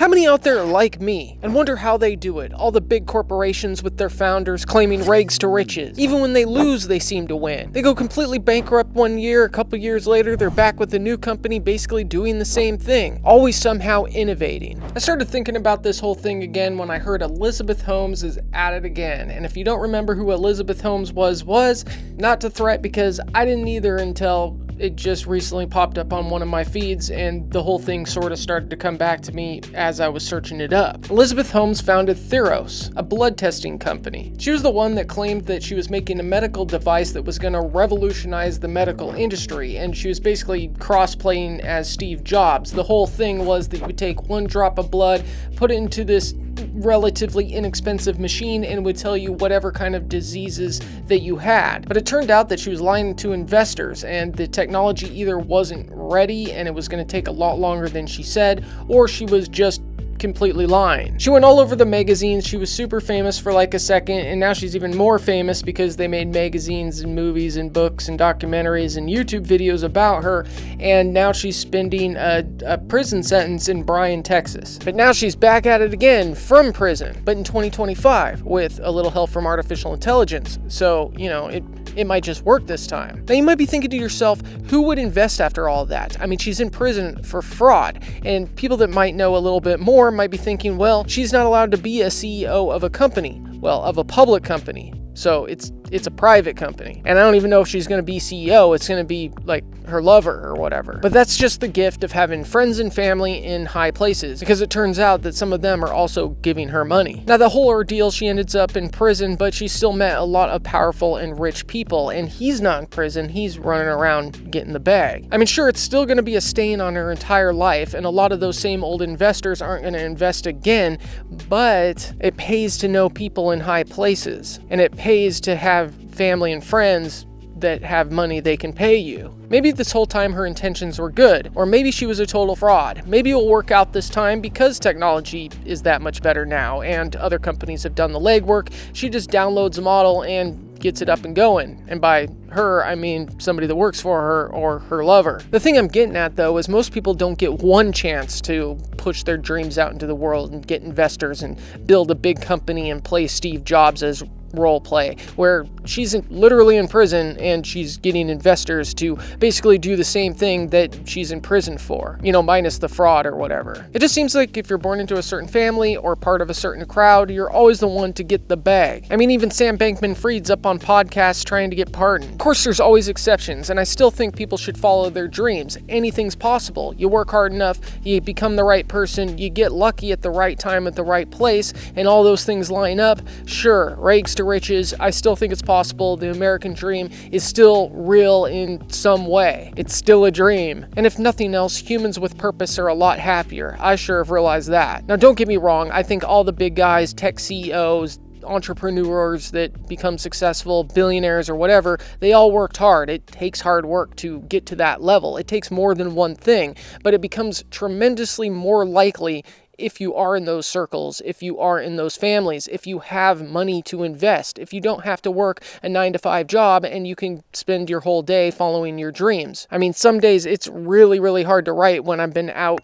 How many out there are like me and wonder how they do it? All the big corporations with their founders claiming rags to riches. Even when they lose, they seem to win. They go completely bankrupt one year, a couple years later, they're back with a new company basically doing the same thing, always somehow innovating. I started thinking about this whole thing again when I heard Elizabeth Holmes is at it again. And if you don't remember who Elizabeth Holmes was not to threat, because I didn't either until it just recently popped up on one of my feeds and the whole thing sort of started to come back to me as I was searching it up. Elizabeth Holmes founded Theros, a blood testing company. She was the one that claimed that she was making a medical device that was going to revolutionize the medical industry, and she was basically cross-playing as Steve Jobs. The whole thing was that you would take one drop of blood, put it into this relatively inexpensive machine, and would tell you whatever kind of diseases that you had. But it turned out that she was lying to investors, and the technology either wasn't ready and it was going to take a lot longer than she said, or she was just completely lying. She went all over the magazines. She was super famous for like a second, and now she's even more famous because they made magazines and movies and books and documentaries and YouTube videos about her, and now she's spending a prison sentence in Bryan, Texas. But now she's back at it again from prison, but in 2025 with a little help from artificial intelligence. So, you know, it might just work this time. Now you might be thinking to yourself, who would invest after all that? I mean, she's in prison for fraud, and people that might know a little bit more might be thinking, well, she's not allowed to be a CEO of a company, well, of a public company. So it's a private company. And I don't even know if she's going to be CEO. It's going to be like her lover or whatever. But that's just the gift of having friends and family in high places, because it turns out that some of them are also giving her money. Now, the whole ordeal, she ends up in prison, but she still met a lot of powerful and rich people, and he's not in prison. He's running around getting the bag. I mean, sure, it's still going to be a stain on her entire life, and a lot of those same old investors aren't going to invest again, but it pays to know people in high places, and it pays to have family and friends that have money they can pay you. Maybe this whole time her intentions were good, or maybe she was a total fraud. Maybe it'll work out this time because technology is that much better now and other companies have done the legwork. She just downloads a model and gets it up and going. And by her, I mean somebody that works for her or her lover. The thing I'm getting at, though, is most people don't get one chance to push their dreams out into the world and get investors and build a big company and play Steve Jobs as role play, where she's literally in prison and she's getting investors to basically do the same thing that she's in prison for, you know, minus the fraud or whatever. It just seems like if you're born into a certain family or part of a certain crowd, you're always the one to get the bag. I mean, even Sam Bankman-Fried's up on podcasts trying to get pardoned. Of course, there's always exceptions, and I still think people should follow their dreams. Anything's possible. You work hard enough, you become the right person, you get lucky at the right time at the right place, and all those things line up. Sure, rags to riches, I still think it's possible. The American dream is still real in some way. It's still a dream. And if nothing else, humans with purpose are a lot happier. I sure have realized that. Now, don't get me wrong, I think all the big guys, tech CEOs, entrepreneurs that become successful, billionaires or whatever, they all worked hard. It takes hard work to get to that level. It takes more than one thing, but it becomes tremendously more likely if you are in those circles, if you are in those families, if you have money to invest, if you don't have to work a 9-to-5 job and you can spend your whole day following your dreams. I mean, some days it's really, really hard to write when I've been out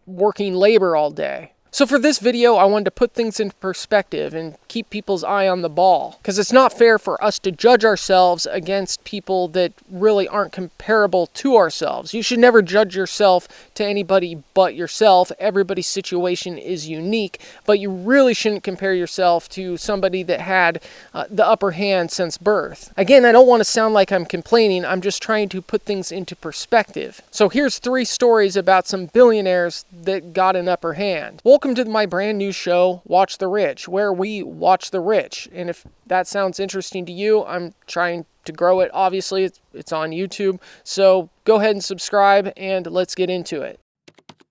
working labor all day. So for this video, I wanted to put things in perspective and keep people's eye on the ball, because it's not fair for us to judge ourselves against people that really aren't comparable to ourselves. You should never judge yourself to anybody but yourself. Everybody's situation is unique, but you really shouldn't compare yourself to somebody that had the upper hand since birth. Again, I don't want to sound like I'm complaining. I'm just trying to put things into perspective. So here's 3 stories about some billionaires that got an upper hand. Welcome to my brand new show, Watch the Rich, where we watch the rich. And if that sounds interesting to you, I'm trying to grow it. Obviously, it's on YouTube. So go ahead and subscribe and let's get into it.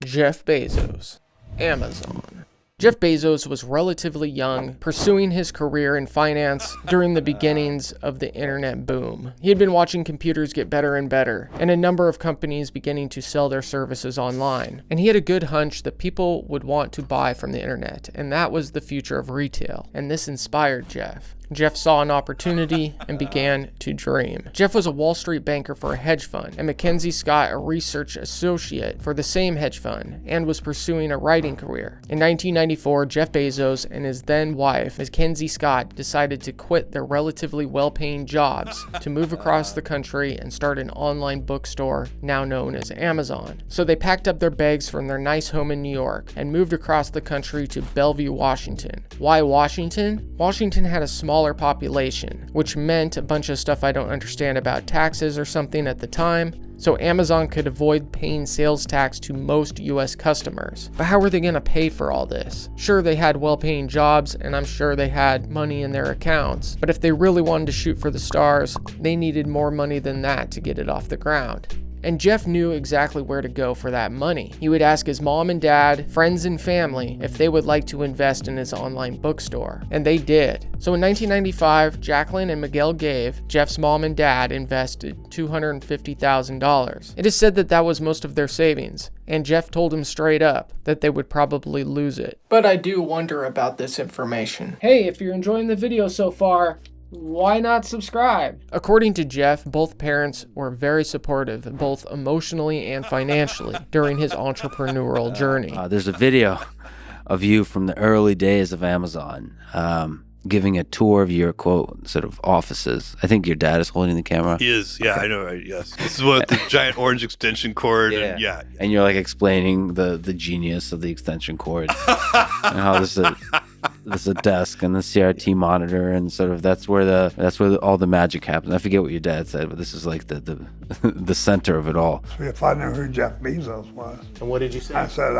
Jeff Bezos, Amazon. Jeff Bezos was relatively young, pursuing his career in finance during the beginnings of the internet boom. He had been watching computers get better and better, and a number of companies beginning to sell their services online. And he had a good hunch that people would want to buy from the internet, and that was the future of retail. And this inspired Jeff. Jeff saw an opportunity and began to dream. Jeff was a Wall Street banker for a hedge fund, and Mackenzie Scott a research associate for the same hedge fund, and was pursuing a writing career. In 1994, Jeff Bezos and his then wife, Mackenzie Scott, decided to quit their relatively well-paying jobs to move across the country and start an online bookstore now known as Amazon. So they packed up their bags from their nice home in New York and moved across the country to Bellevue, Washington. Why Washington? Washington had a smaller population, which meant a bunch of stuff I don't understand about taxes or something at the time, so Amazon could avoid paying sales tax to most US customers. But how were they going to pay for all this? Sure, they had well-paying jobs, and I'm sure they had money in their accounts, but if they really wanted to shoot for the stars, they needed more money than that to get it off the ground. And Jeff knew exactly where to go for that money. He would ask his mom and dad, friends and family if they would like to invest in his online bookstore. And they did. So in 1995, Jacqueline and Miguel gave Jeff's mom and dad invested $250,000. It is said that that was most of their savings. And Jeff told him straight up that they would probably lose it. But I do wonder about this information. Hey, if you're enjoying the video so far, why not subscribe? According to Jeff, both parents were very supportive, both emotionally and financially, during his entrepreneurial journey. There's a video of you from the early days of Amazon, giving a tour of your, quote, sort of offices. I think your dad is holding the camera. He is, yeah, I know, right? Yes. This is what the giant orange extension cord, and yeah. And you're like explaining the genius of the extension cord and how this is a desk and the CRT monitor, and sort of that's where all the magic happens. I forget what your dad said, but this is like the center of it all. If I knew who Jeff Bezos was. And what did you say? I said,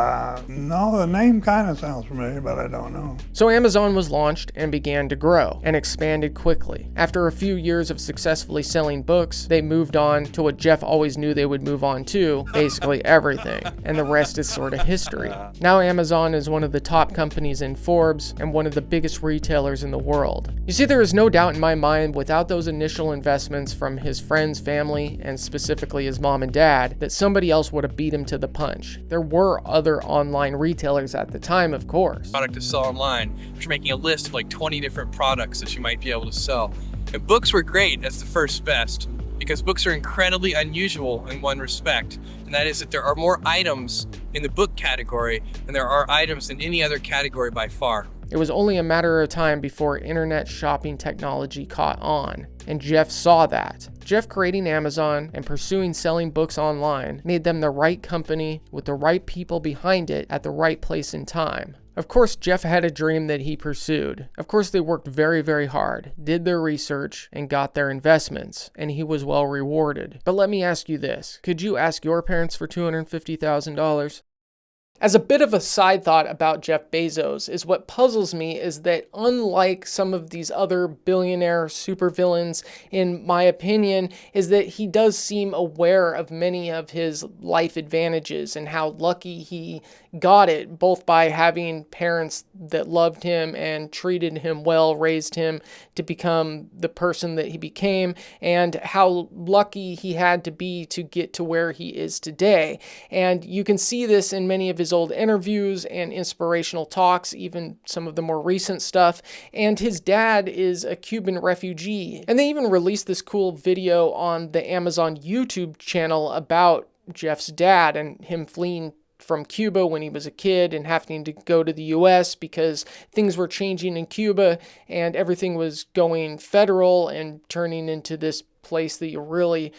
no, the name kind of sounds familiar, but I don't know. So Amazon was launched and began to grow and expanded quickly. After a few years of successfully selling books, they moved on to what Jeff always knew they would move on to, basically everything. And the rest is sort of history. Now Amazon is one of the top companies in Forbes and one of the biggest retailers in the world. You see, there is no doubt in my mind, without those initial investments from his friends, family, and specifically his mom and dad, that somebody else would have beat him to the punch. There were other online retailers at the time, of course. Product to sell online, you're making a list of like 20 different products that you might be able to sell. And books were great as the first best, because books are incredibly unusual in one respect, and that is that there are more items in the book category than there are items in any other category by far. It was only a matter of time before internet shopping technology caught on, and Jeff saw that. Jeff creating Amazon and pursuing selling books online made them the right company with the right people behind it at the right place and time. Of course, Jeff had a dream that he pursued. Of course, they worked very, very hard, did their research, and got their investments, and he was well rewarded. But let me ask you this. Could you ask your parents for $250,000? As a bit of a side thought about Jeff Bezos, is what puzzles me is that unlike some of these other billionaire supervillains, in my opinion, is that he does seem aware of many of his life advantages and how lucky he got it, both by having parents that loved him and treated him well, raised him to become the person that he became, and how lucky he had to be to get to where he is today. And you can see this in many of his old interviews and inspirational talks, even some of the more recent stuff. And his dad is a Cuban refugee. And they even released this cool video on the Amazon YouTube channel about Jeff's dad and him fleeing from Cuba when he was a kid and having to go to the US because things were changing in Cuba and everything was going federal and turning into this place that you really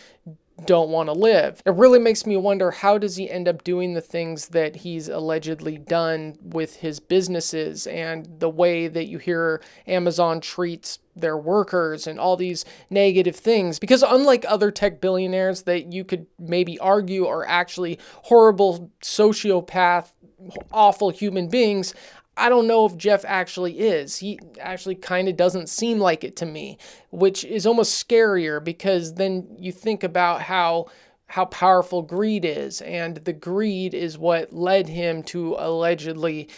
don't want to live. It really makes me wonder, how does he end up doing the things that he's allegedly done with his businesses and the way that you hear Amazon treats their workers and all these negative things? Because unlike other tech billionaires that you could maybe argue are actually horrible sociopath, awful human beings, I don't know if Jeff actually is. He actually kind of doesn't seem like it to me, which is almost scarier, because then you think about how powerful greed is, and the greed is what led him to allegedly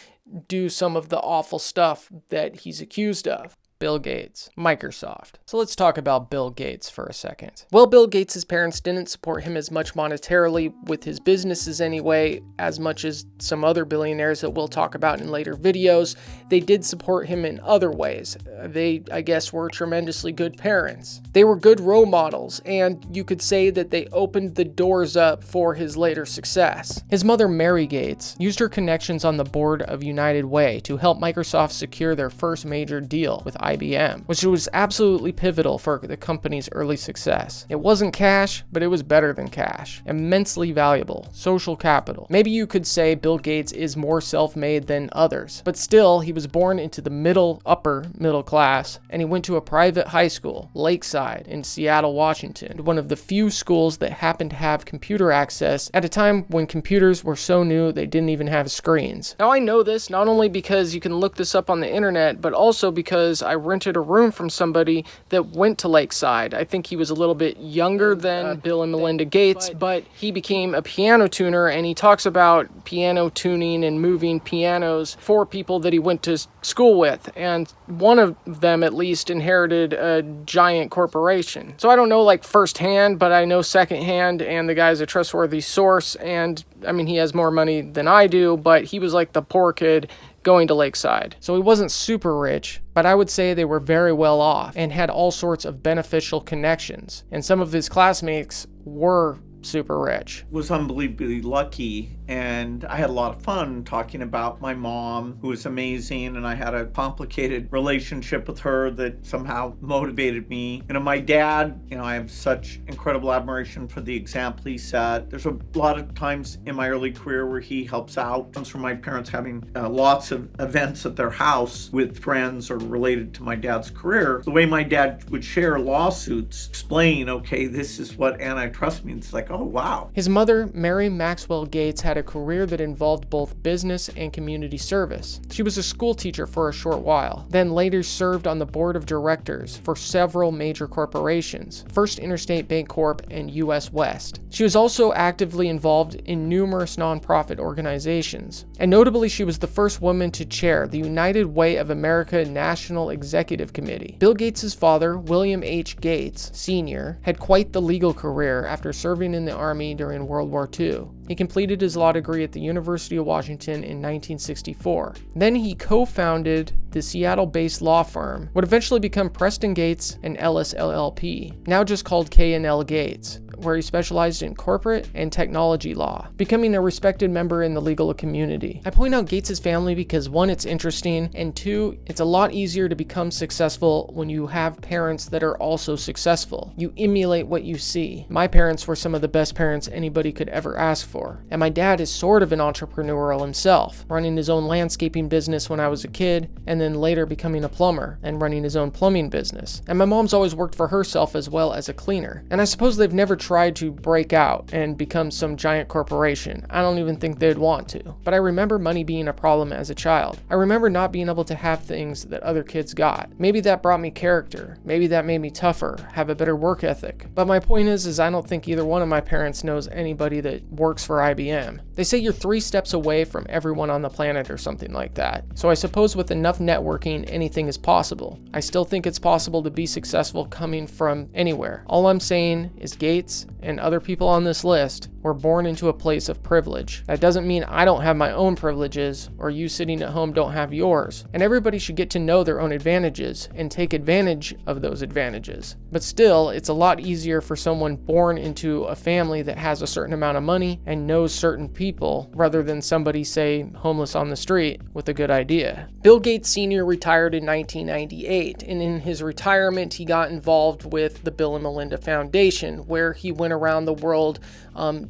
do some of the awful stuff that he's accused of. Bill Gates, Microsoft. So let's talk about Bill Gates for a second. Well, Bill Gates' parents didn't support him as much monetarily with his businesses anyway, as much as some other billionaires that we'll talk about in later videos. They did support him in other ways. They, I guess, were tremendously good parents. They were good role models, and you could say that they opened the doors up for his later success. His mother, Mary Gates, used her connections on the board of United Way to help Microsoft secure their first major deal with IBM, which was absolutely pivotal for the company's early success. It wasn't cash, but it was better than cash. Immensely valuable, social capital. Maybe you could say Bill Gates is more self-made than others, but still, he was born into the upper middle class, and he went to a private high school, Lakeside, in Seattle, Washington, one of the few schools that happened to have computer access at a time when computers were so new they didn't even have screens. Now, I know this not only because you can look this up on the internet, but also because I rented a room from somebody that went to Lakeside. I think he was a little bit younger than Bill and Melinda Gates, but he became a piano tuner, and he talks about piano tuning and moving pianos for people that he went to school with, and one of them at least inherited a giant corporation. So I don't know like firsthand, but I know secondhand, and the guy's a trustworthy source, and I mean, he has more money than I do, but he was like the poor kid going to Lakeside. So he wasn't super rich, but I would say they were very well off and had all sorts of beneficial connections. And some of his classmates were super rich. Was unbelievably lucky, and I had a lot of fun talking about my mom, who was amazing, and I had a complicated relationship with her that somehow motivated me. My dad, I have such incredible admiration for the example he set. There's a lot of times in my early career where he helps out. It comes from my parents having lots of events at their house with friends or related to my dad's career. The way my dad would share lawsuits, explain, okay, this is what antitrust means. It's like, oh, wow. His mother, Mary Maxwell Gates, had a career that involved both business and community service. She was a school teacher for a short while, then later served on the board of directors for several major corporations, First Interstate Bancorp and U.S. West. She was also actively involved in numerous nonprofit organizations, and notably she was the first woman to chair the United Way of America National Executive Committee. Bill Gates' father, William H. Gates, Sr., had quite the legal career after serving in the Army during World War II. He completed his law degree at the University of Washington in 1964. Then he co-founded the Seattle-based law firm, would eventually become Preston Gates and Ellis LLP, now just called K&L Gates, where he specialized in corporate and technology law, becoming a respected member in the legal community. I point out Gates' family because 1, it's interesting, and 2, it's a lot easier to become successful when you have parents that are also successful. You emulate what you see. My parents were some of the best parents anybody could ever ask for, and my dad is sort of an entrepreneurial himself, running his own landscaping business when I was a kid, and then later becoming a plumber and running his own plumbing business. And my mom's always worked for herself as well as a cleaner, and I suppose they've never tried to break out and become some giant corporation. I don't even think they'd want to. But I remember money being a problem as a child. I remember not being able to have things that other kids got. Maybe that brought me character. Maybe that made me tougher, have a better work ethic. But my point is I don't think either one of my parents knows anybody that works for IBM. They say you're 3 steps away from everyone on the planet or something like that. So I suppose with enough networking, anything is possible. I still think it's possible to be successful coming from anywhere. All I'm saying is Gates and other people on this list were born into a place of privilege. That doesn't mean I don't have my own privileges or you sitting at home don't have yours. And everybody should get to know their own advantages and take advantage of those advantages. But still, it's a lot easier for someone born into a family that has a certain amount of money and knows certain people rather than somebody, say, homeless on the street with a good idea. Bill Gates Sr. retired in 1998, and in his retirement, he got involved with the Bill and Melinda Foundation, where he went around the world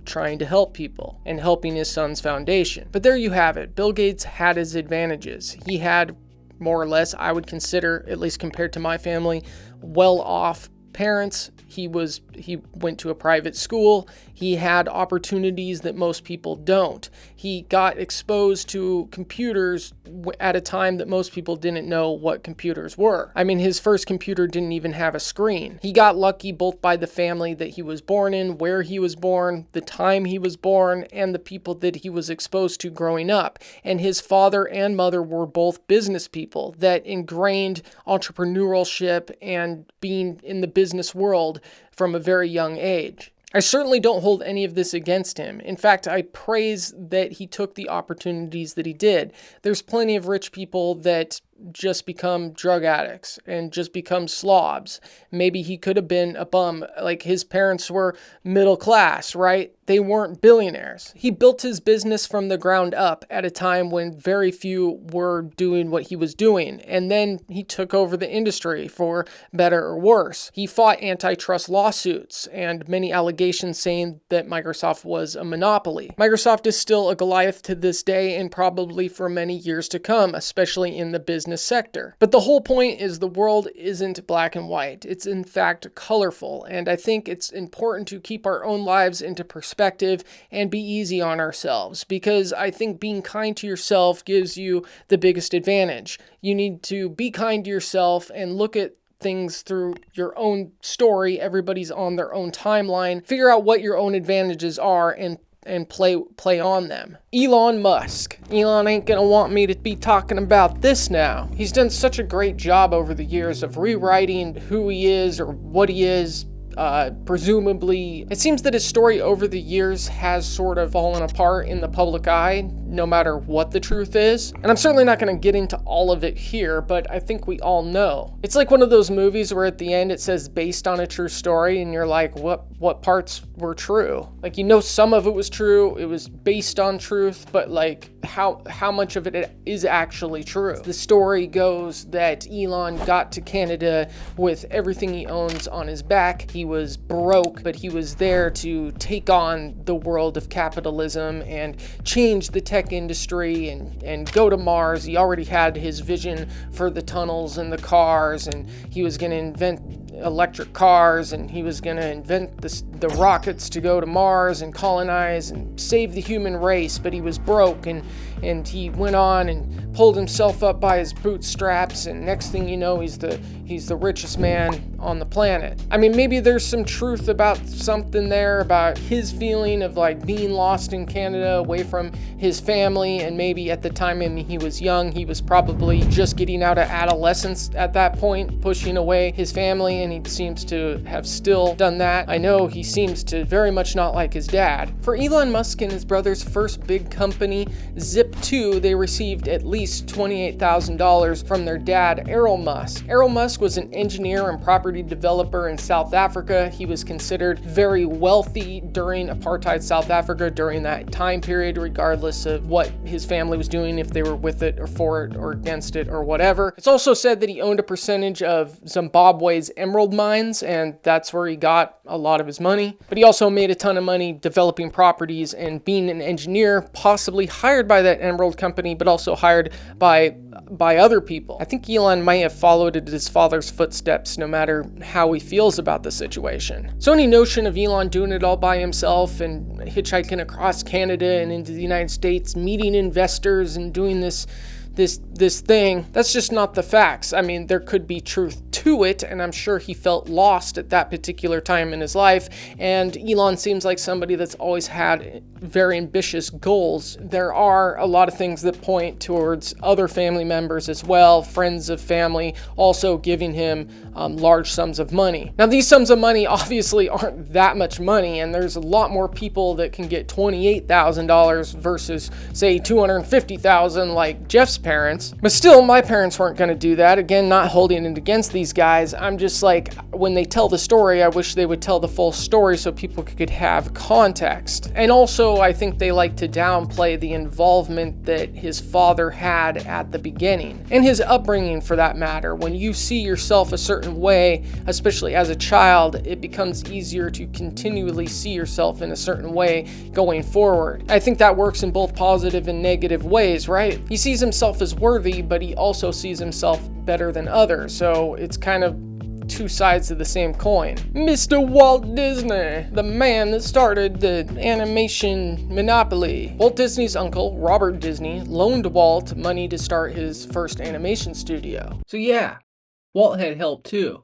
trying to help people and helping his son's foundation. But there you have it. Bill Gates had his advantages. He had more or less, I would consider, at least compared to my family, well-off parents. He went to a private school. He had opportunities that most people don't. He got exposed to computers at a time that most people didn't know what computers were. I mean, his first computer didn't even have a screen. He got lucky both by the family that he was born in, where he was born, the time he was born, and the people that he was exposed to growing up. And his father and mother were both business people that ingrained entrepreneurship and being in the business world from a very young age. I certainly don't hold any of this against him. In fact, I praise that he took the opportunities that he did. There's plenty of rich people that just become drug addicts and just become slobs. Maybe he could have been a bum. Like, his parents were middle class, right? They weren't billionaires. He built his business from the ground up at a time when very few were doing what he was doing. And then he took over the industry, for better or worse. He fought antitrust lawsuits and many allegations saying that Microsoft was a monopoly. Microsoft is still a Goliath to this day and probably for many years to come, especially in the business sector. But the whole point is the world isn't black and white. It's in fact colorful. And I think it's important to keep our own lives into perspective and be easy on ourselves, because I think being kind to yourself gives you the biggest advantage. You need to be kind to yourself and look at things through your own story. Everybody's on their own timeline. Figure out what your own advantages are and play on them. Elon Musk. Elon ain't gonna want me to be talking about this now. He's done such a great job over the years of rewriting who he is or what he is. Presumably, it seems that his story over the years has sort of fallen apart in the public eye, no matter what the truth is. And I'm certainly not going to get into all of it here, but I think we all know. It's like one of those movies where at the end it says based on a true story, and you're like, what parts were true? Like, you know, some of it was true, it was based on truth, but like how much of it is actually true? The story goes that Elon got to Canada with everything he owns on his back. He was broke, but he was there to take on the world of capitalism and change the tech industry and go to Mars. He already had his vision for the tunnels and the cars, and he was going to invent electric cars, and he was going to invent the rockets to go to Mars and colonize and save the human race. But he was broke, and he went on and pulled himself up by his bootstraps, and next thing you know, he's the richest man on the planet. I mean, maybe there's some truth about something there about his feeling of like being lost in Canada away from his family, and maybe at the time he was young, he was probably just getting out of adolescence at that point, pushing away his family, and he seems to have still done that. I know he seems to very much not like his dad. For Elon Musk and his brother's first big company, Zip2, they received at least $28,000 from their dad, Errol Musk. Errol Musk was an engineer and property developer in South Africa. He was considered very wealthy during apartheid South Africa during that time period, regardless of what his family was doing, if they were with it or for it or against it or whatever. It's also said that he owned a percentage of Zimbabwe's emerald mines, and that's where he got a lot of his money. But he also made a ton of money developing properties and being an engineer, possibly hired by that emerald company, but also hired by other people. I think Elon might have followed in his father's footsteps, no matter how he feels about the situation. So any notion of Elon doing it all by himself and hitchhiking across Canada and into the United States, meeting investors and doing this thing, that's just not the facts. I mean, there could be truth to it, and I'm sure he felt lost at that particular time in his life. And Elon seems like somebody that's always had very ambitious goals. There are a lot of things that point towards other family members as well, friends of family, also giving him large sums of money. Now, these sums of money obviously aren't that much money, and there's a lot more people that can get $28,000 versus, say, $250,000 like Jeff's parents. But still, my parents weren't going to do that. Again, not holding it against these guys. I'm just like, when they tell the story, I wish they would tell the full story so people could have context. And also, I think they like to downplay the involvement that his father had at the beginning, and his upbringing for that matter. When you see yourself a certain way, especially as a child, it becomes easier to continually see yourself in a certain way going forward. I think that works in both positive and negative ways, right? He sees himself as worthy, but he also sees himself better than others. So it's kind of two sides of the same coin. Mr. Walt Disney, the man that started the animation monopoly. Walt Disney's uncle, Robert Disney, loaned Walt money to start his first animation studio. So yeah, Walt had help too.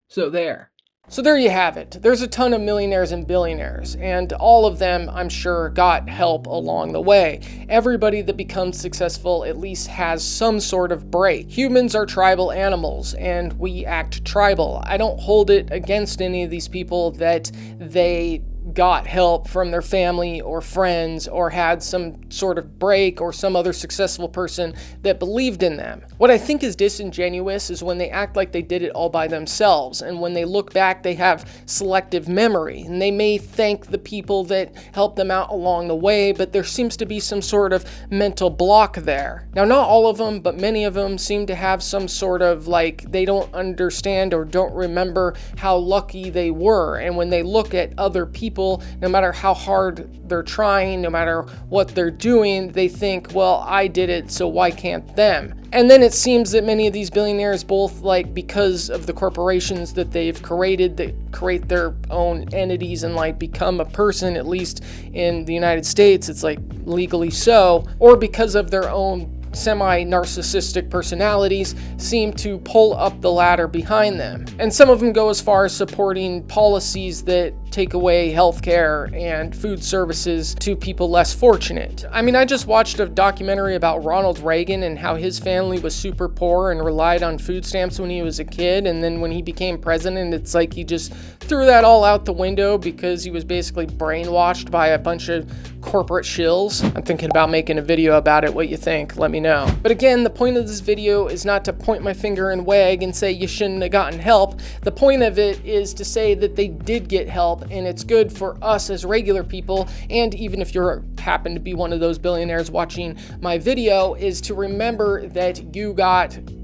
So there you have it. There's a ton of millionaires and billionaires, and all of them, I'm sure, got help along the way. Everybody that becomes successful at least has some sort of break. Humans are tribal animals, and we act tribal. I don't hold it against any of these people that they got help from their family or friends or had some sort of break or some other successful person that believed in them. What I think is disingenuous is when they act like they did it all by themselves, and when they look back they have selective memory and they may thank the people that helped them out along the way, but there seems to be some sort of mental block there. Now, not all of them, but many of them seem to have some sort of like they don't understand or don't remember how lucky they were, and when they look at other people, no matter how hard they're trying, no matter what they're doing, they think, well, I did it, so why can't them? And then it seems that many of these billionaires, both like because of the corporations that they've created that create their own entities and like become a person, at least in the United States, it's like legally so, or because of their own semi-narcissistic personalities, seem to pull up the ladder behind them. And some of them go as far as supporting policies that take away healthcare and food services to people less fortunate. I mean, I just watched a documentary about Ronald Reagan and how his family was super poor and relied on food stamps when he was a kid, and then when he became president, it's like he just threw that all out the window because he was basically brainwashed by a bunch of corporate shills. I'm thinking about making a video about it. What you think? Let me know. But again, the point of this video is not to point my finger and wag and say you shouldn't have gotten help. The point of it is to say that they did get help, and it's good for us as regular people, and even if you happen to be one of those billionaires watching my video, is to remember that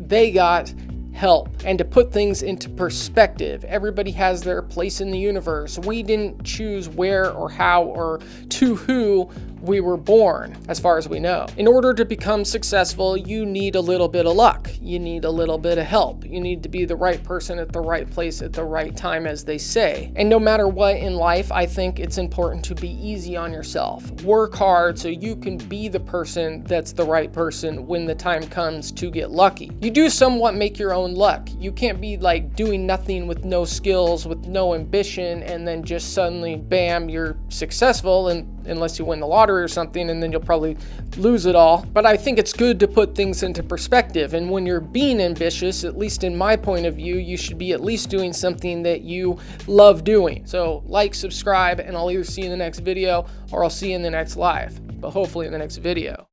they got help, and to put things into perspective. Everybody has their place in the universe. We didn't choose where or how or to who we were born, as far as we know. In order to become successful, you need a little bit of luck. You need a little bit of help. You need to be the right person at the right place at the right time, as they say. And no matter what in life, I think it's important to be easy on yourself. Work hard so you can be the person that's the right person when the time comes to get lucky. You do somewhat make your own luck. You can't be like doing nothing with no skills, with no ambition, and then just suddenly, bam, you're successful, and unless you win the lottery or something, and then you'll probably lose it all. But I think it's good to put things into perspective, and when you're being ambitious, at least in my point of view, you should be at least doing something that you love doing. So like, subscribe, and I'll either see you in the next video or I'll see you in the next live, but hopefully in the next video.